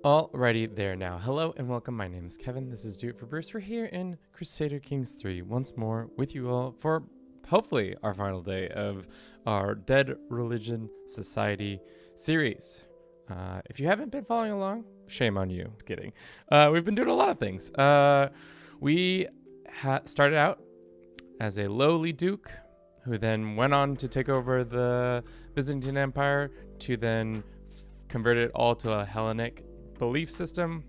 Alrighty there now. Hello and welcome. My name is Kevin. This is Do It for Bruce. We're here in Crusader Kings 3 once more with you all for hopefully our final day of our Dead Religion Society series. If you haven't been following along, shame on you. Just kidding. We've been doing a lot of things. We started out as a lowly duke who then went on to take over the Byzantine Empire to then convert it all to a Hellenic belief system.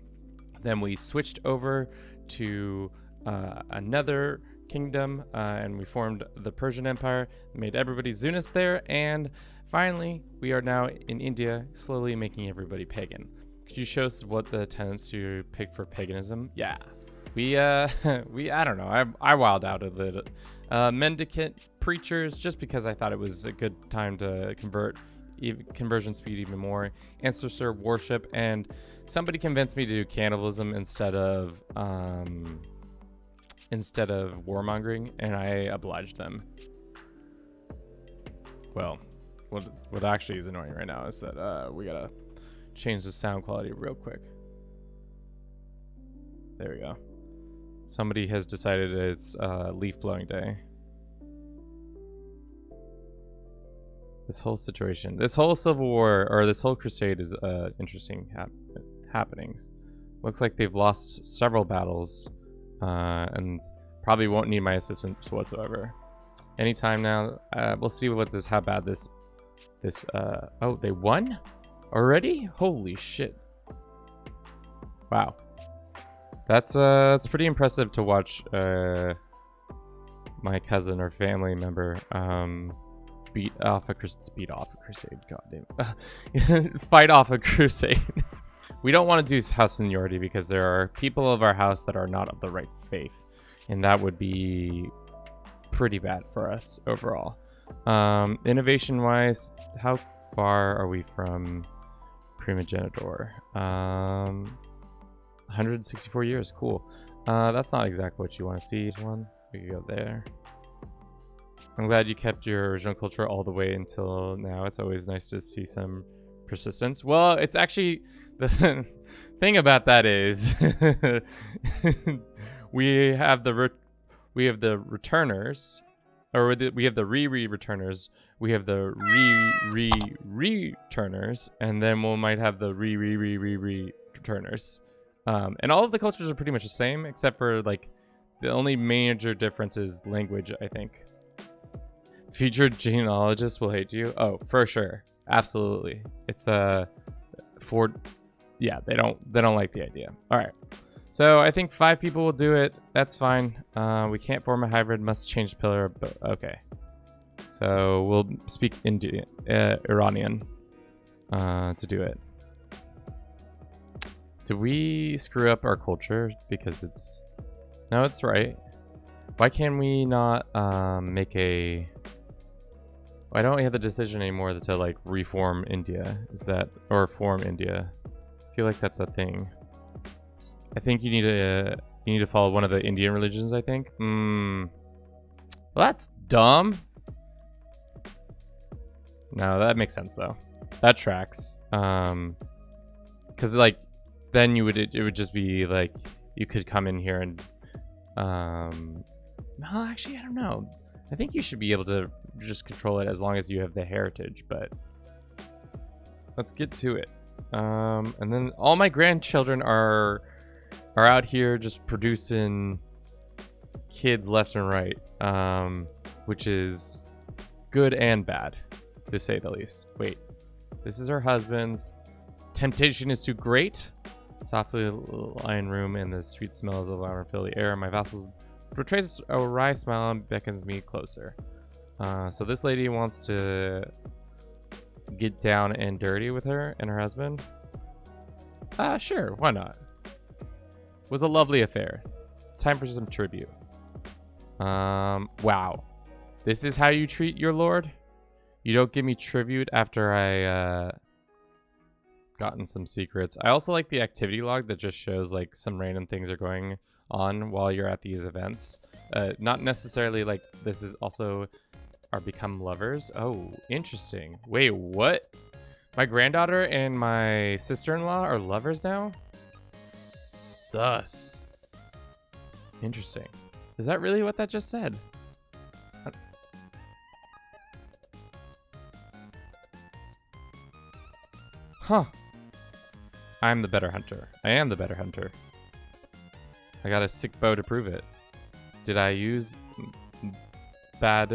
Then we switched over to another kingdom and we formed the Persian Empire, made everybody Zunis there, and finally we are now in India, slowly making everybody pagan. Could you show us what the tenets you picked for paganism? Yeah, we I don't know, I wilded out a little. Mendicant preachers, just because I thought it was a good time to conversion speed even more, ancestor worship, and somebody convinced me to do cannibalism instead of warmongering, and I obliged them. Well, what actually is annoying right now is that we gotta change the sound quality real quick. There we go. Somebody has decided it's leaf blowing day. This whole situation, this whole civil war, or this whole crusade is interesting happenings. Looks like they've lost several battles and probably won't need my assistance whatsoever. Anytime now. We'll see how bad this oh, they won already? Holy shit. Wow. That's pretty impressive to watch my cousin or family member beat off a crusade. God damn it. Fight off a crusade. We don't want to do house seniority because there are people of our house that are not of the right faith, and that would be pretty bad for us overall. Innovation wise, how far are we from primogenitor? 164 years. Cool. That's not exactly what you want to see. We could go there. I'm glad you kept your original culture all the way until now. It's always nice to see some persistence. Well, it's actually the thing about that is we have the returners, or we have the returners. We have the returners, and then we might have the returners. And all of the cultures are pretty much the same, except for like the only major difference is language, I think. Future genealogists will hate you. Oh, for sure. Absolutely. It's yeah, they don't like the idea. All right. So I think 5 people will do it. That's fine. We can't form a hybrid, must change pillar, but okay. So we'll speak Iranian to do it. Did we screw up our culture? Because no, it's right. Why can we not make a... Why don't we have the decision anymore to like reform India? Or form India? I feel like that's a thing. I think you need to follow one of the Indian religions, I think. Well, that's dumb. No, that makes sense though. That tracks. Cause like then it would just be like you could come in here and no, actually I don't know. I think you should be able to just control it as long as you have the heritage, but let's get to it. And then all my grandchildren are out here just producing kids left and right, which is good and bad, to say the least. Wait, this is her husband's. Temptation is too great. Softly lie in room, and the sweet smells of flower fill the air. My vassals portrays a wry smile and beckons me closer. So this lady wants to get down and dirty with her and her husband. Sure, why not? It was a lovely affair. It's time for some tribute. Wow. This is how you treat your lord? You don't give me tribute after I gotten some secrets. I also like the activity log that just shows like some random things are going on while you're at these events. Not necessarily like this is also are become lovers. Oh, interesting. Wait, what? My granddaughter and my sister-in-law are lovers now? Sus. Interesting. Is that really what that just said? Huh. I'm the better hunter. I am the better hunter. I got a sick bow to prove it. Did I use bad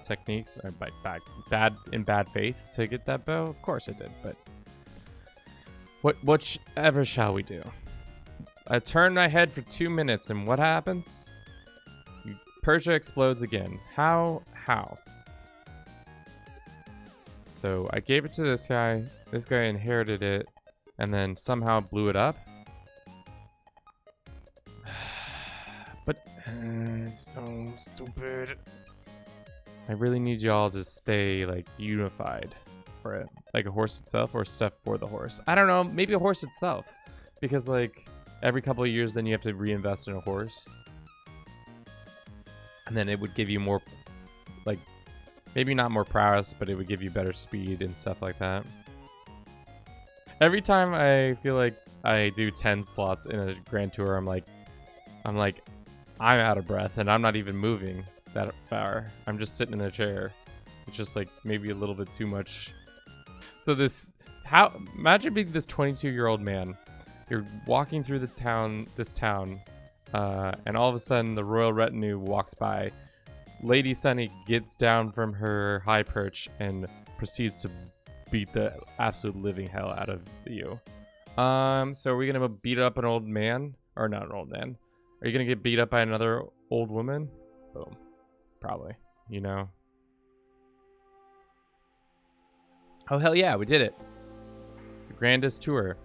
techniques or bad faith to get that bow? Of course I did, but whatever shall we do? I turn my head for 2 minutes and what happens? Persia explodes again. How? So I gave it to this guy. This guy inherited it and then somehow blew it up. But so stupid. I really need y'all to stay like unified for it, like a horse itself or stuff for the horse. I don't know, maybe a horse itself, because like every couple of years then you have to reinvest in a horse, and then it would give you more, like maybe not more prowess, but it would give you better speed and stuff like that. Every time I feel like I do 10 slots in a Grand Tour, I'm out of breath and I'm not even moving that far. I'm just sitting in a chair. It's just like maybe a little bit too much. So imagine being this 22-year-old man. You're walking through this town, and all of a sudden the royal retinue walks by. Lady Sunny gets down from her high perch and proceeds to beat the absolute living hell out of you. So are we gonna beat up an old man? Or not an old man. Are you gonna get beat up by another old woman? Boom. Probably. You know? Oh, hell yeah, we did it. The grandest tour.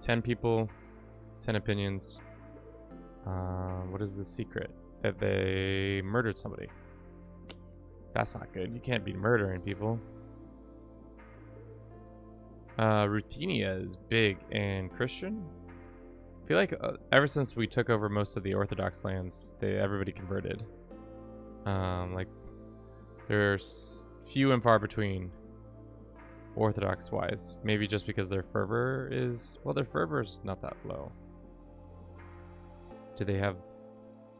10 people, 10 opinions. What is the secret? That they murdered somebody. That's not good. You can't be murdering people. Ruthenia is big and Christian. I feel like ever since we took over most of the Orthodox lands, everybody converted. Like there's few and far between Orthodox wise. Maybe just because their fervor is not that low. Do they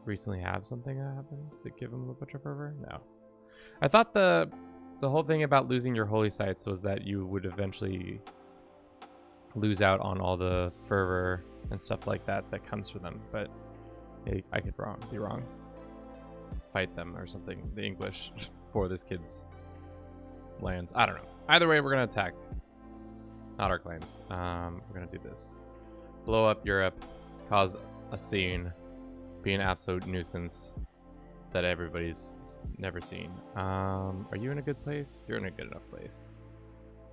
recently have something that happened that give them a bunch of fervor? No. I thought the whole thing about losing your holy sites was that you would eventually lose out on all the fervor and stuff like that comes from them, but I could be wrong. Fight them or something. The English for this kid's lands. I don't know. Either way, we're gonna attack. Not our claims. We're gonna do this. Blow up Europe, cause a scene, be an absolute nuisance that everybody's never seen. Are you in a good place? You're in a good enough place.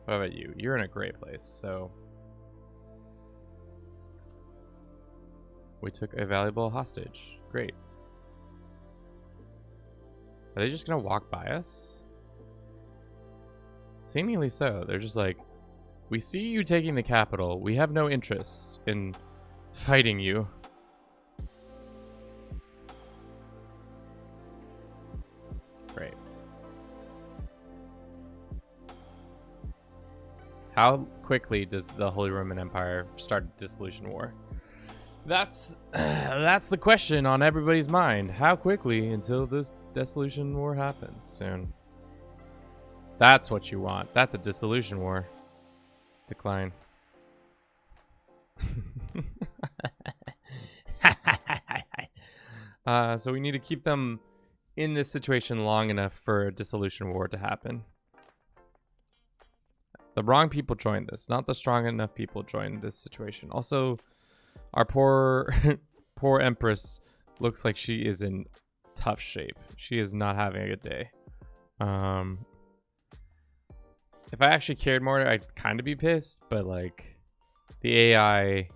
What about you? You're in a great place, so we took a valuable hostage. Great. Are they just gonna walk by us? Seemingly so. They're just like, we see you taking the capital. We have no interest in fighting you. Great. How quickly does the Holy Roman Empire start a dissolution war? That's the question on everybody's mind. How quickly until this dissolution war happens? Soon. That's what you want. That's a dissolution war. Decline. So we need to keep them in this situation long enough for a dissolution war to happen. The wrong people joined this, not the strong enough people joined this situation. Also, our poor Empress looks like she is in tough shape. She is not having a good day. If I actually cared more, I'd kind of be pissed, but like the AI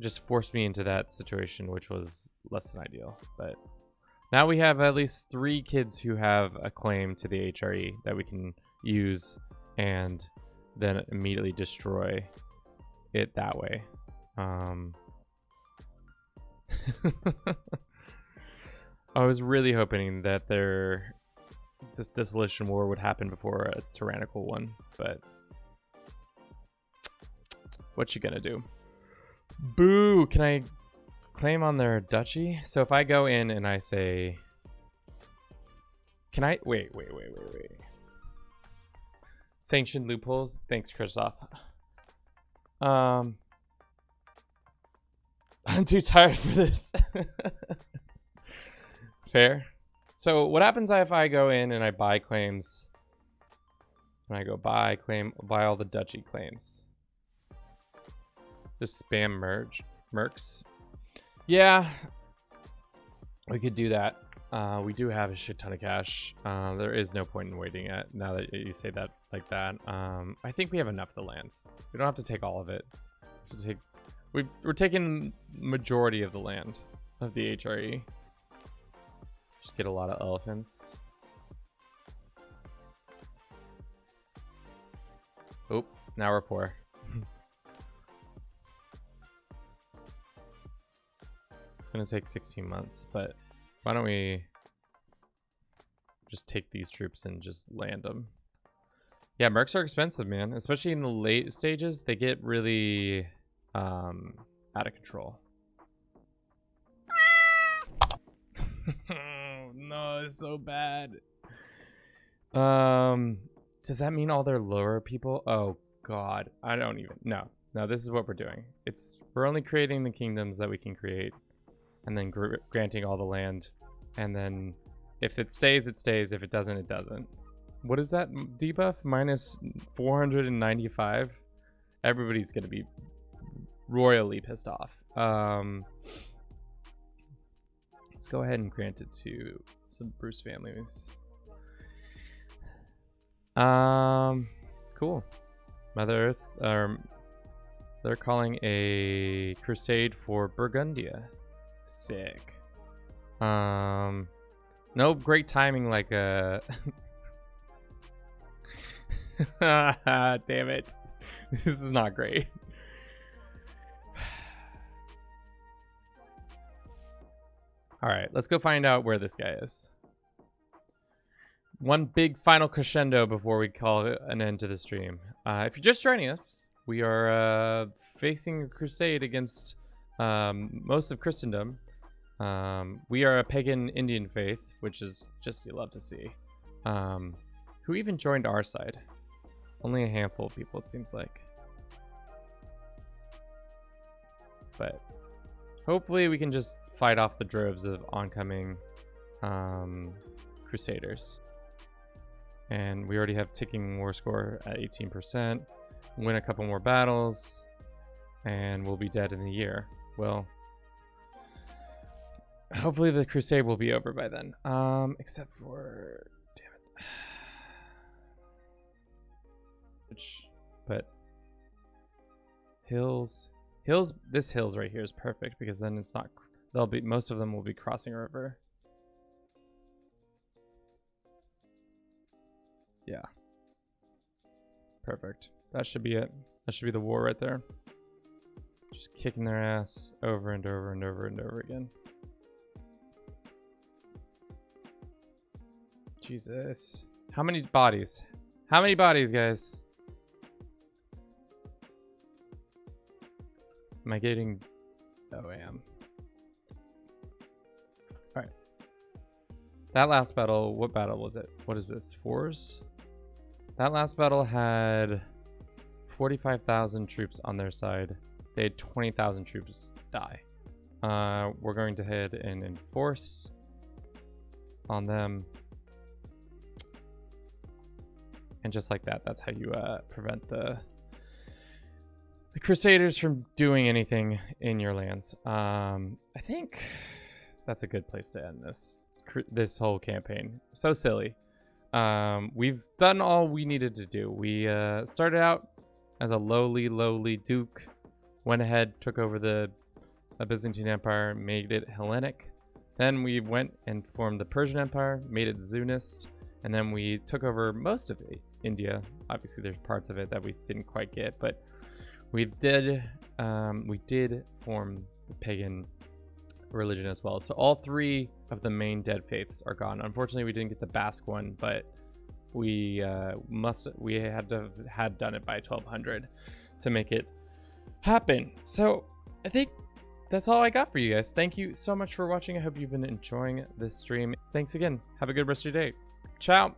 just forced me into that situation, which was less than ideal. But now we have at least 3 kids who have a claim to the HRE that we can use and then immediately destroy it that way. I was really hoping that this dissolution war would happen before a tyrannical one, but what you gonna do? Boo! Can I claim on their duchy? So if I go in and I say, can I wait. Sanctioned loopholes. Thanks, Christoph. I'm too tired for this. Fair. So what happens if I go in and I buy claims? And I go buy all the duchy claims. Just spam mercs. Yeah, we could do that. We do have a shit ton of cash. There is no point in waiting at now that you say that like that. I think we have enough of the lands. We don't have to take all of it. We're taking majority of the land of the HRE. Just get a lot of elephants. Oh, now we're poor. It's gonna take 16 months, but why don't we just take these troops and just land them? Yeah, mercs are expensive, man. Especially in the late stages, they get really out of control. No, it's so bad. Does that mean all their lower people? Oh God, I don't even know. No, this is what we're doing. We're only creating the kingdoms that we can create, and then granting all the land, and then if it stays, it stays. If it doesn't, it doesn't. What is that debuff? Minus 495. Everybody's gonna be royally pissed off. Let's go ahead and grant it to some Bruce families. Cool. Mother Earth. They're calling a crusade for Burgundia. Sick. No great timing like damn it. This is not great. All right, let's go find out where this guy is. One big final crescendo before we call it an end to the stream. If you're just joining us, we are facing a crusade against most of Christendom. We are a pagan Indian faith, which is just you love to see. Who even joined our side? Only a handful of people, it seems like. But hopefully we can just fight off the droves of oncoming Crusaders. And we already have ticking war score at 18%. Win a couple more battles, and we'll be dead in a year. Well, hopefully the crusade will be over by then. Except for, damn it. But hills. This hills right here is perfect because then it's not. Most of them will be crossing a river. Yeah. Perfect. That should be it. That should be the war right there. Just kicking their ass over and over and over and over again. Jesus. How many bodies? How many bodies, guys? Am I getting... Oh, I am. Alright. That last battle, what battle was it? What is this? Fours? That last battle had 45,000 troops on their side. They had 20,000 troops die. We're going to head and enforce on them. And just like that, that's how you prevent the Crusaders from doing anything in your lands. I think that's a good place to end this whole campaign. So silly. We've done all we needed to do. We started out as a lowly duke, went ahead, took over the Byzantine Empire, made it Hellenic. Then we went and formed the Persian Empire, made it Zunist, and then we took over most of India. Obviously, there's parts of it that we didn't quite get, but we did form the pagan religion as well. So all 3 of the main dead faiths are gone. Unfortunately, we didn't get the Basque one, but we had to had done it by 1200 to make it happen. So I think that's all I got for you guys. Thank you so much for watching. I hope you've been enjoying this stream. Thanks again. Have a good rest of your day. Ciao.